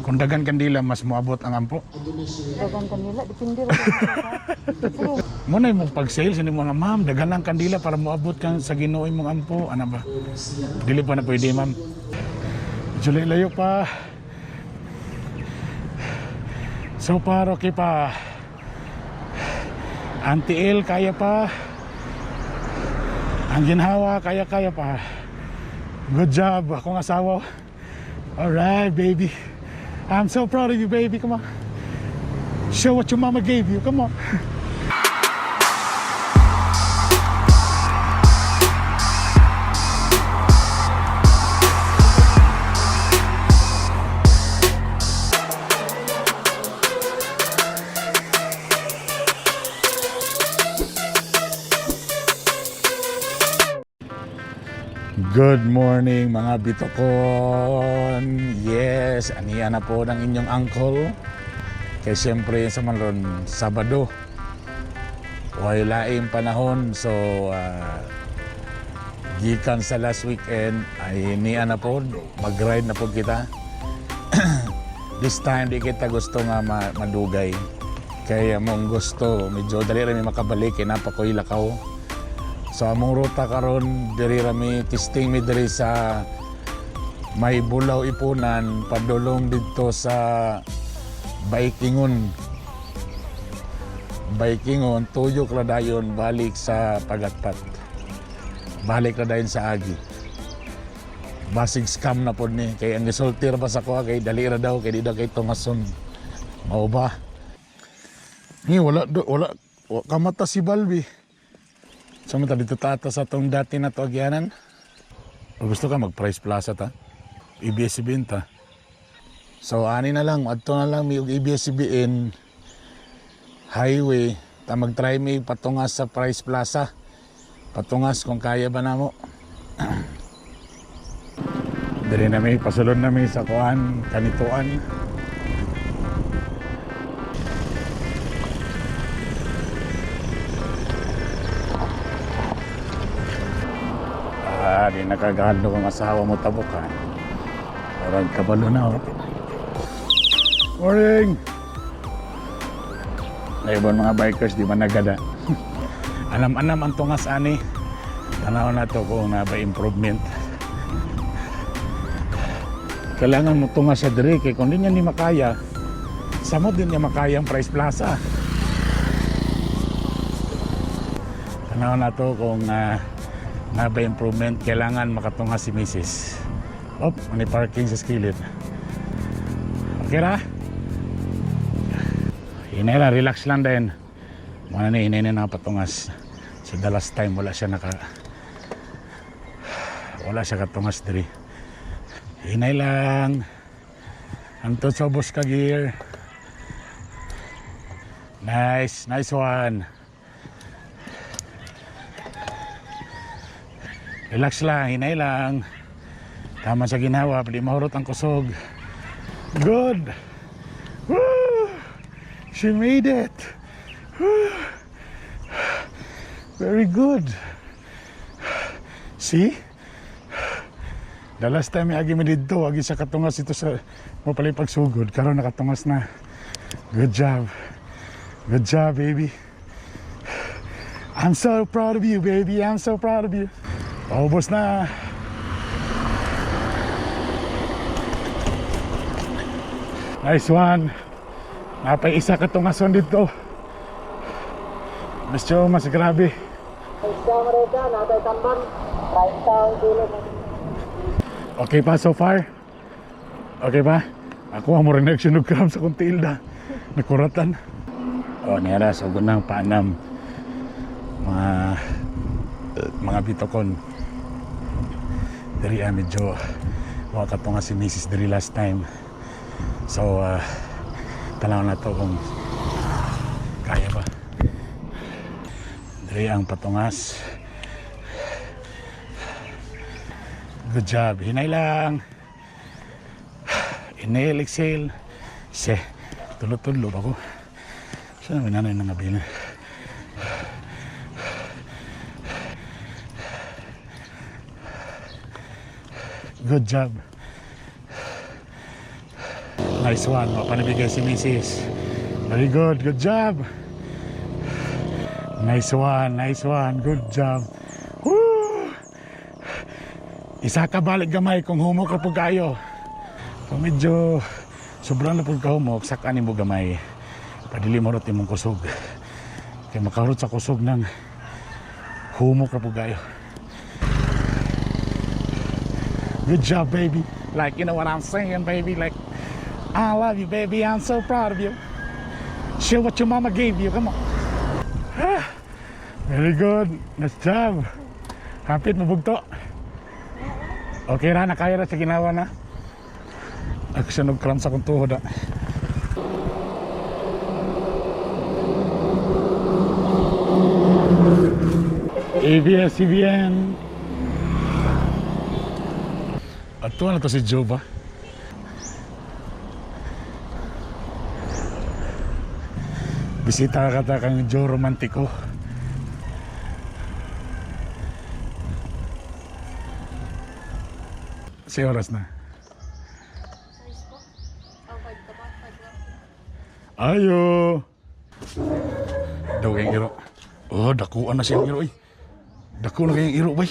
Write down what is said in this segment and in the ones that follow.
Kung dagan kandila, mas moabot ang ampo. Dagan kanila, depende rin. Muna yung pag-sales, hindi mo nga, ma'am, dagan ang kandila para moabot kang sa Ginoo mong ampo. Ano ba? Dili pa na pwede, ma'am. July layo pa. So far, okay pa. Auntie El, kaya pa. Ang ginhawa, kaya pa. Good job, akong asawa. Alright, baby. I'm so proud of you, baby. Come on. Show what your mama gave you. Come on. Good morning mga bitokon. Yes, aniya na po ng inyong uncle. Kaya siyempre sa manron Sabado, wala panahon. So gikan sa last weekend ay niya na po, mag-ride na po kita. This time di kita gusto nga madugay. Kaya mong gusto medyo dali rin makabalik, kaya napakoy lakaw. So among ruta karon diri rami testing mi diri sa may Bulaw Ipunan padulong didto sa Baikingon. Baikingon tuyok ra dayon balik sa Pagatpat. Balik ra dayon sa Agi. Basig scam na pod ni kay ang gisulti ra pa sa kuha kay dali ra daw kay di daw kay tungason. Mao ba? Ni wala kamata si Balbi. Samanta dito tata sa itong dati na to agyanan. O gusto ka mag-Price Plaza ta? ABS-CBN ta. So ani na lang, adto na lang may ABS-CBN highway. Ta mag-try may patungas sa Price Plaza. Patungas kung kaya ba na mo. Dali na may pasulod na may sa kuhan, kanituan. Di nakagalo ang asawa mo tabok ha. Parang kabalo na oh. Morning! Naibon mga bikers di man nagada. Anam-anam ang tungas ani. Tanaw na to kung naba improvement. Kailangan mo tungas sa diri kay kung di niya ni makaya, samot din niya makaya ang Price Plaza. Tanaw na to kung naba improvement, kailangan makatungas si Mrs. Op, may parking sa skillet. Okay ra? Hinay lang, relax lang din. Mga na hinay na nakapatungas. So the last time wala siya katungas diri. Hinay lang. Anto sa bus ka gear. Nice one. Relax lang, hinay lang. Tama sa ginawa, pwede mahurot ang kusog. Good! Woo! She made it! Woo! Very good! See? The last time agi mi dito, agi sa katungas ito sa mapalay pagsugod. Karon nakatungas na. Good job. Good job, baby. I'm so proud of you, baby. I'm so proud of you. Paubos na. Nice one. Napay isa katungason dito. Mas grabe. Okay pa so far? Okay pa? Ako ang mura reaction ng crab sa kong tilda. Nakuratan. O niyara, sugod ng paanam. Mga bitokon. Diri medyo wakatunga si Mrs. diri last time. So tanaw na to kung kaya ba. Diri ang patungas. Good job. Hinay lang. Inhale, exhale. Tulog ako. Saan namin nanay ng gabi na? Good job. Nice one. Mapanibigay si Mrs. Very good. Good job. Nice one. Nice one. Good job. Woo! Isa ka balik gamay kung humok ra pud kayo. Kung medyo sobrang na pud ka humok, saka ni mo gamay. Padili mo rot imong kusog. Kaya makarot sa kusog ng humok ra pud kayo. Good job, baby. Like, you know what I'm saying, baby? Like, I love you, baby. I'm so proud of you. Show what your mama gave you. Come on. Ah, very good. Nice job. Hapit mabugto. Okay ra, nakaya ra sa ginawa na. Ako siya nag-cramp sa kong tuhod. ABS-CBN. Ato na to si Joe ba? Bisita ka ta kang Joe Romantiko. Si oras na. Ayo. Daw yung iro. Oh, dakuan na siya yung iro. Dako na kayong iro ba?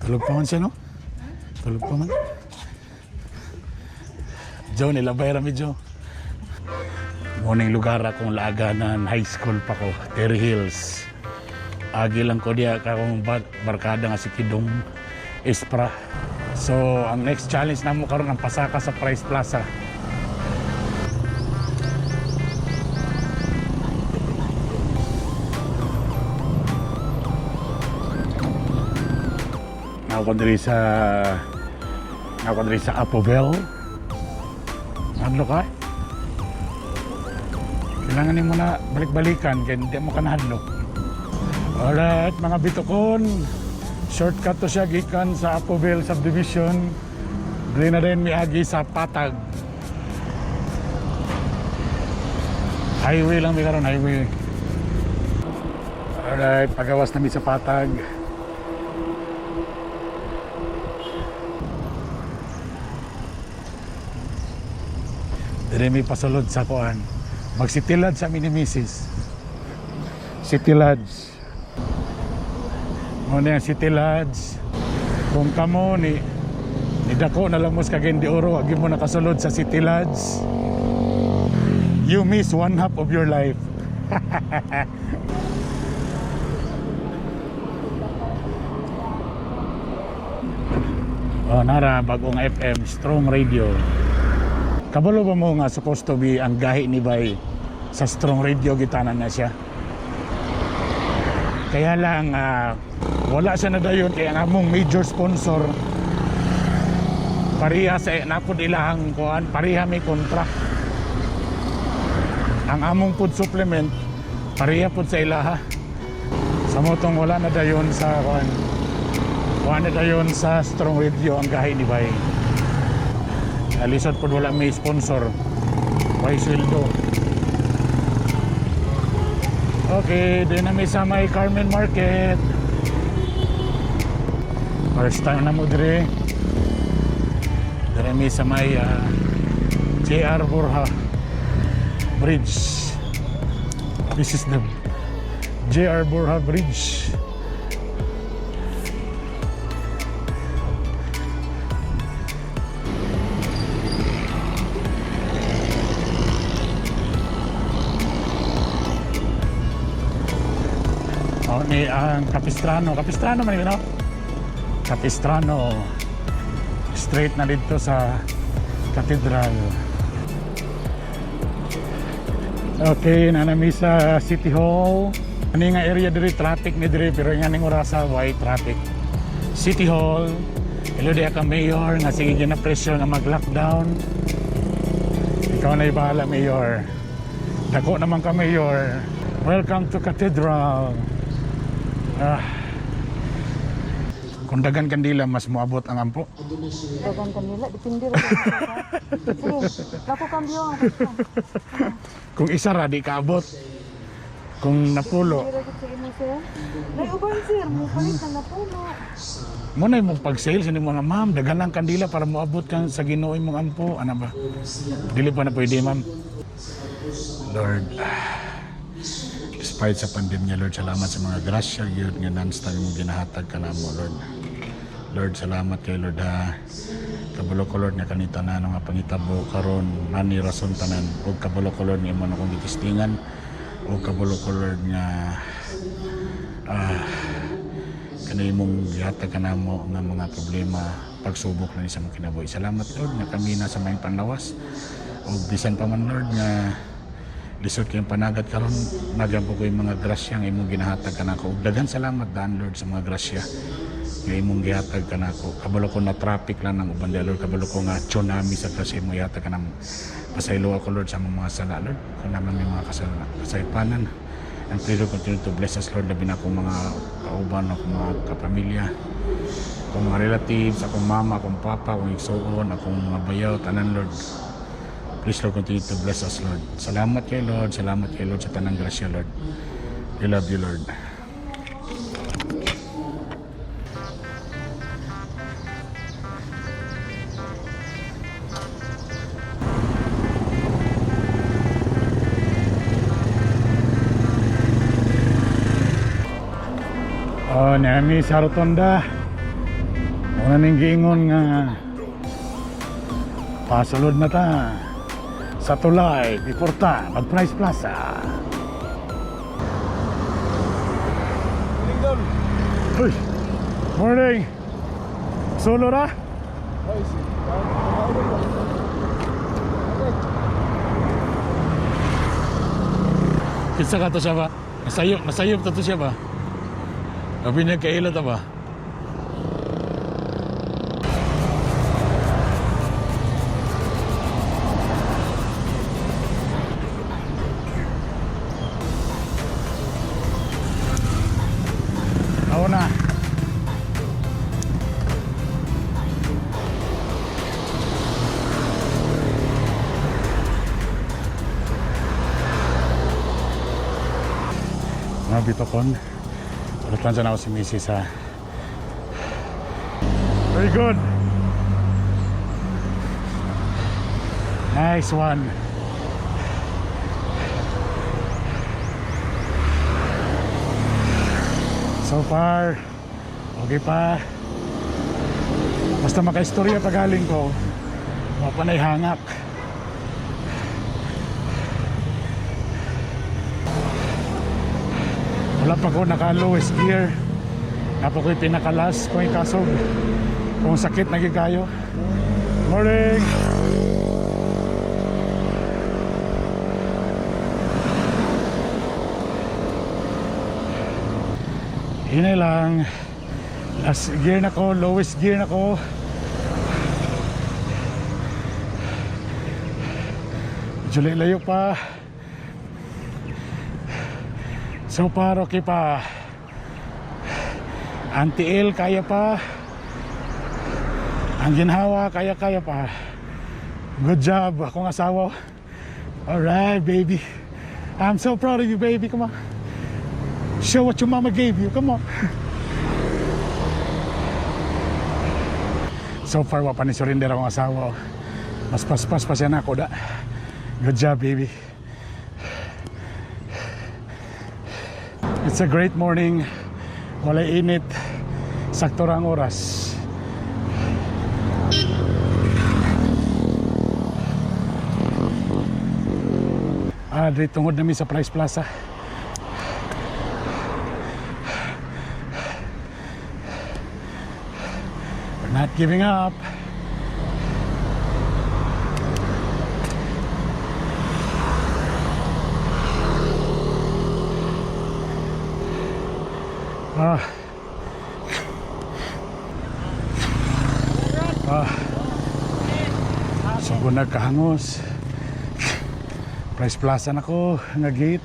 Tulog pa man siya, no? Tulog pa man. Joe, nilabay rami, Joe. Munang lugar akong laaganan, high school pa ko, Terry Hills. Agi lang ko diya kakong barkada nga si Kidong Ispra. So, ang next challenge na mo karon ang pasaka sa Price Plaza. Ako diri sa Apoville. Ano ka? Kailangan mo na balik-balikan kaya hindi mo ka nahadlok. Alright, mga bitokon. Shortcut to siya gikan sa Apoville Subdivision. Dili na rin miagi sa Patag. Highway lang may karon, highway. Alright, pagawas na mi sa Patag. Dire may pasulod sa kuan. Magsitilad sa mini Mrs. City Lodge. Muna yung City Lodge. Kung kamo ni dako na lang mo sa Cagayan de Oro, agi mo nakasulod sa City Lodge. You miss one half of your life. Oh, nara bagong FM Strong Radio. Kabalo ba mo nga supposed to be ang gahi ni Bay sa Strong Radio gitanan na siya? Kaya lang wala siya na dayon kaya ang among major sponsor pareha sa napod ilahang kuan, pareha may kontra. Ang among food supplement pareha pod sa ilaha. Sa motong wala na dayon sa kuan. Wala na dayon sa Strong Radio ang gahi ni Bay. Alisod po wala may sponsor. May sweldo. Okay, din na may sa may Carmen Market. First time na mo dire. Dire may sa may JR Borja Bridge. This is the JR Borja Bridge. Ni ang Capistrano man yun, no? Capistrano straight na dito sa Cathedral. Okay, nanami sa City Hall. Ano nga area diri, traffic ni diri pero nga ning orasa white traffic. City Hall. Hello diya ka mayor nga sige na pressure nga mag-lockdown. Ikaw na ibahala, mayor. Dako naman ka, mayor. Welcome to Cathedral. Kung dagan kandila mas moabot ang ampo. Dagan kanila, dipindi ra. Sige, lako kambyo. Kung isa ra di kaabot. Kung napulo, Dira gid sa imo sir. Nay uban sir, mo palit na puno. mo na yung pag-sale sa mo nga ma'am, daghan ang kandila para moabot kang sa Ginoo imong ampo. Ano ba? Dili pa na pwede ma'am. Lord, despite sa pandemya, Lord, salamat sa mga grasya yun nga non-stop mong ginahatag ka na mo, Lord. Lord, salamat kay Lord ha. Kabalo ko Lord nga kanita na nga pangitabo karon nani rason tanan ug kabalo ko Lord nga imo na kong gitistingan ug kabalo ko Lord nga kanay mong gihatag ka namo nga mga problema pagsubok na ni sa mong kinabuhi. Salamat Lord nga kami na sa may panlawas ug bisan pa man Lord nga lisod kayong panagat karon nagampo ko yung mga grasya nga imong ginahatag kanako ug daghan salamat daan Lord sa mga grasya nga imong gihatag kanako. Kabalo ko na traffic lang ng uban Lord, kabalo ko nga tsunami sa grasya imong gihatag kanamo. Pasaylo ako Lord sa mga sala Lord kung naman may mga kasaypanan. And please Lord, continue to bless us Lord, labi na akong mga kauban, akong mga kapamilya, akong mga relatives, akong mama, akong papa, akong igsoon, akong mga bayaw, tanan Lord. Please Lord, continue to bless us Lord. Salamat kay Lord sa tanang grasya Lord. We love you Lord. Oh, nami sa rotonda. Una ning giingon nga pasulod na ta sa tulay, Piporta, mag-Price Plaza. Uy, morning. Solo ra? Kinsa ka to siya ba? Nasayop to siya ba? Tapi niya kaila ta ba? Ako na. Bitokon. Ulit lang ako si Mrs. ha. Very good. Nice one. So far, okay pa. Basta makaistorya pagaling ko, mapanay hangak. Wala pa ko naka lowest gear. Napa ko'y pinakalas ko'y kasog. Kung sakit na kayo. Morning! Hinay lang. Last gear na ko, lowest gear na ko. Medyo layo pa. So far okay pa. Anti-L kaya pa. Ang ginhawa kaya pa. Good job akong asawa. Alright baby, I'm so proud of you baby. Come on, show what your mama gave you. Come on. So far wa pa ni surrender akong asawa. Mas paspas pa siya na ako da. Good job baby. It's a great morning. Walay init. Sakto ra ang oras. Dito tungod namin sa Price Plaza. We're not giving up. So kung nagkahangos Price Plaza na ko nga gate,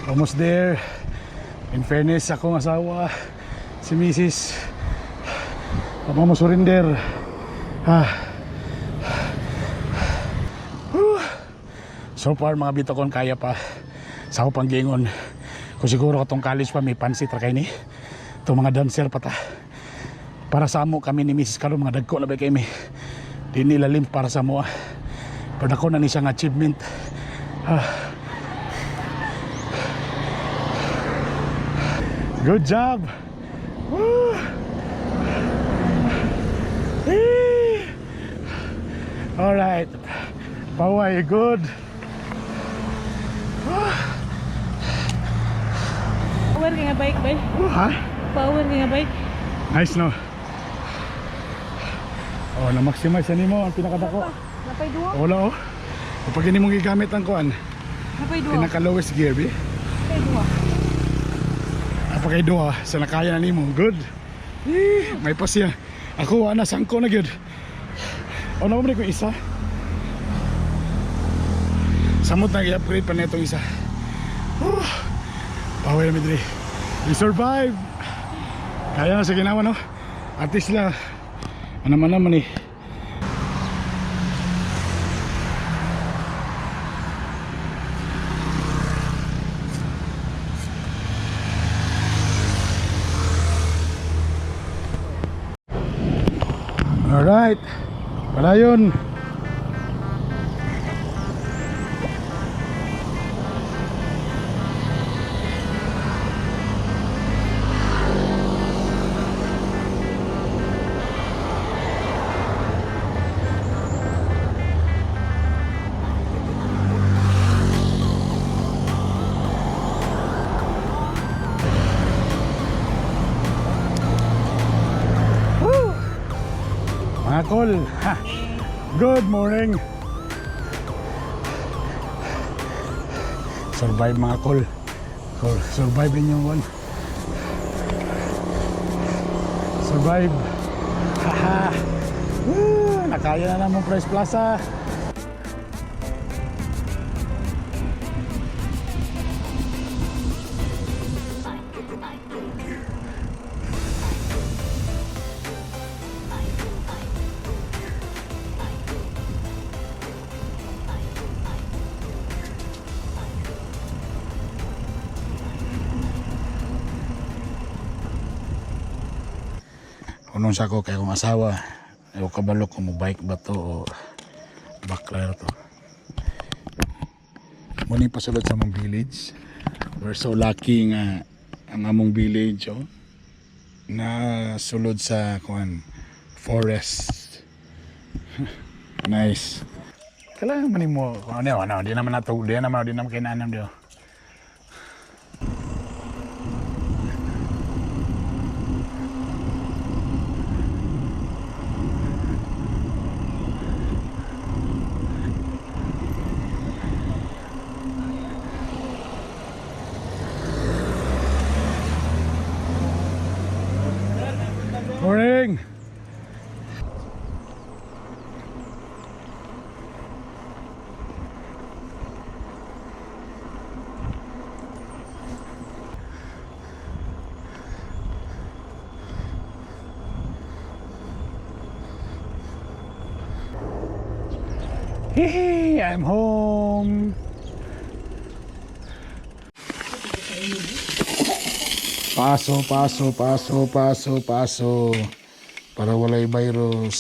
almost there. In fairness akong asawa si Mrs. Papa mo surrender. So far mga bitokon kaya pa. Sa ako pang gingon. Kung siguro katong college pa may pansit ra kay ni. Itong mga dancer pa ta. Para sa amo kami ni Mrs. Karon mga dagko na ba kay mi. Di nilalim para sa mo. Pero ako na ni siyang achievement. Good job. Woo! All right. Paway, good. Power ka nga bike, bay. Ha? Power ka nga bike. Nice, no? Oh, na-maximize yan mo ang pinakadako. Napay duwa. Wala, oh. Kapag hindi mong gigamit ang kuan, Napay duwa. pinaka-lowest gear, bi? Napay duwa. Kapag duha, sa nakaya na nimo, good. May pasya. Ako, ana, sangko na, good. O, naman ko isa. Samot na i-upgrade pa na itong isa. Power na midri. We survive. Kaya na sa ginawa, no? At least lang. Ano naman eh. Alright. Padayon. Mga kol, ha. Good morning. Survive mga kol. Survive in yung one. Survive. Haha. Nakaya na naman Price Plaza. Unong sa ako kay akong asawa. Ayaw kabalo kung bike ba to o backlight to. Muna pasulod sa among village. We're so lucky nga ang among village na sulod sa forest. Nice. Kailangan man mo ano, di naman nato, di naman kinanam dio. Morning. Hey, I'm home. Paso para walay virus.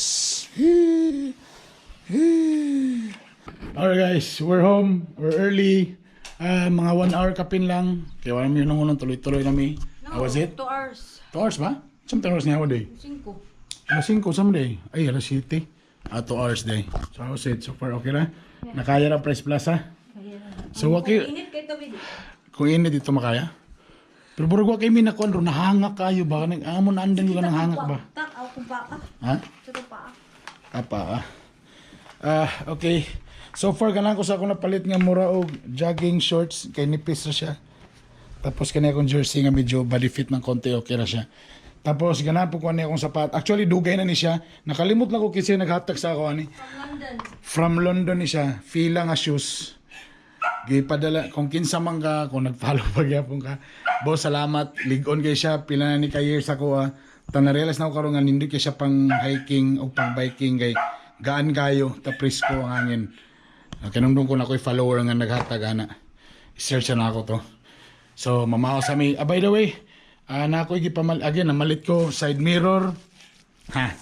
Alright guys, we're home. We're early. Mga 1 hour kapin lang. Kaya wala mo yun nung tuloy-tuloy kami. How was it? 2 hours. 2 hours ba? Something hours niya day. 5. Alas 5 someday. Ay, alas 7. 2 hours day. So how was it? So far okay na? Nakaya na Price Plaza? So okay. Init kay Tobid. Kung init dito makaya? Pero burog wa kay mi na kon ro nahangak kayo ba kanang amo na andan yung nahangak ba? Tak ako kung pa. Ha? Sa pa. Apa? Okay. So far kanang ko sa akong napalit nga mura og jogging shorts kay nipis ra siya. Tapos kani akong jersey nga medyo body fit ng konti okay ra siya. Tapos ganapo ko ani akong sapat. Actually dugay na ni siya. Nakalimot lang ko kasi naghatag sa ako ani. From London ni siya. Fila nga shoes. Gipadala kung kinsa man ka kung nag-follow pa gyapon ka. Boss, salamat. Ligon kay siya pila na ni ka years ako Tang na-realize na ko karon nga nindot kay siya pang hiking o pang biking kay gaan kayo ta presko ang hangin. Kinungdong ko na ko'y follower nga naghatag ana. search na ako to. So mamahaw sa mi. By the way, na ako igipamal again, namalit ko side mirror. Ha.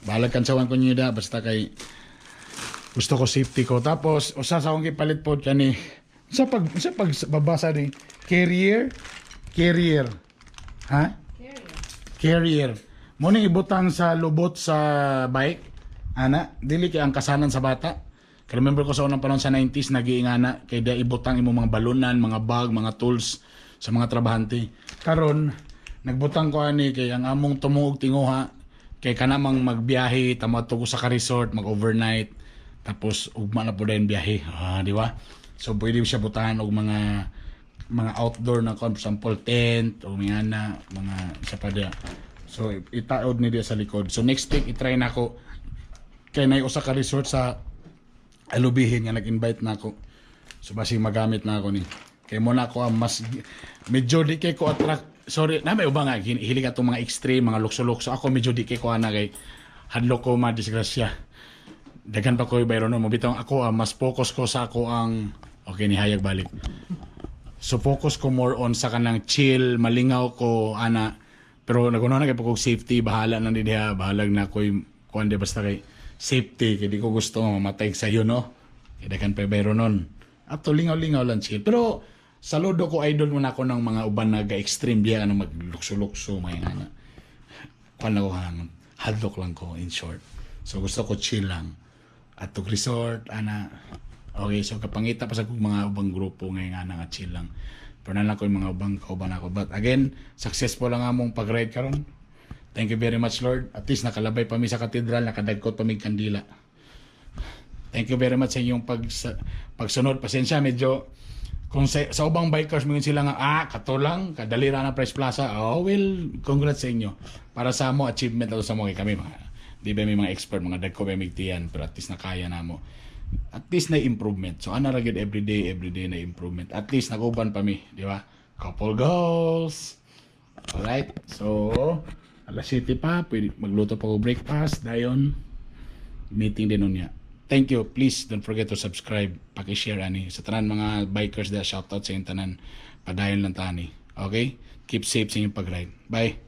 Balag kansawan ko niyo da basta kay gusto ko safety ko. Tapos usa sa akong gipalit pod kani sa pag babasa ni carrier. Ha? Carrier. Mo ni ibutang sa lubot sa bike. Ana, dili kay ang kasanan sa bata. Kaya remember ko sa unang panahon sa 90s, nagiingana kay da ibutang imo mga balunan, mga bag, mga tools sa mga trabahante. Karon nagbutang ko ani kay ang among tumuog tinguha kay kanamang magbiyahe tama to sa ka-resort, mag-overnight tapos ugma na po din biyahe. Di ba? So pwede siya butahan og mga outdoor na for example tent o mga sa pada. So itaod ni dia sa likod. So next week i-try na ko kay nay usa ka resort sa Alubihin nga nag-invite na ako. So basi magamit na ako ni. Kay mo na ako mas medyo di kay ko attract. Sorry, na may uba nga hilig atong mga extreme, mga lukso-lukso. Ako medyo di kay ko ana kay hadlo ko madisgrasya. Dagan pa ko bayro no mo bitaw ako mas focus ko sa ako ang okay ni hayag balik. So focus ko more on sa kanang chill, malingaw ko ana. Pero naguno na kay pagkog safety, bahala na ni diha, bahalag na ko kuan basta kay safety kay di ko gusto mamatay sa iyo no. Kay dagan pa bayro non. Ato lingaw-lingaw lang chill. Pero saludo ko idol mo na ako ng mga uban na ga-extreme diya ano maglukso-lukso may ana. Kuan ko hangon. Hadlok lang ko in short. So gusto ko chill lang. At to resort ana. Okay, so kapangita pa sa kong mga ubang grupo ngayon nga chill lang. Pero na ko yung mga ubang kauban ako. But again, successful lang among pag-ride karon. Thank you very much, Lord. At least nakalabay pa mi sa katedral, nakadagkot pa mi kandila. Thank you very much sa inyong pagsunod. Pasensya, medyo kung sa ubang bikers mo sila nga, kato lang, kadali ra na Price Plaza. Oh, well, congrats sa inyo. Para sa mo, achievement ato sa mo kami. Di ba may mga expert, mga dagko ba migtiyan, pero at least nakaya na mo. At least na improvement. So, ana ra gyud everyday na improvement. At least naguban pa mi, di ba? Couple goals. Alright, so alas 7 pa, pwede magluto pa ko breakfast, dayon meeting din unya. Thank you. Please don't forget to subscribe, paki-share ani sa tanan mga bikers da, shoutout sa inyong tanan. Padayon lang tani. Okay? Keep safe sa inyong pag-ride. Bye.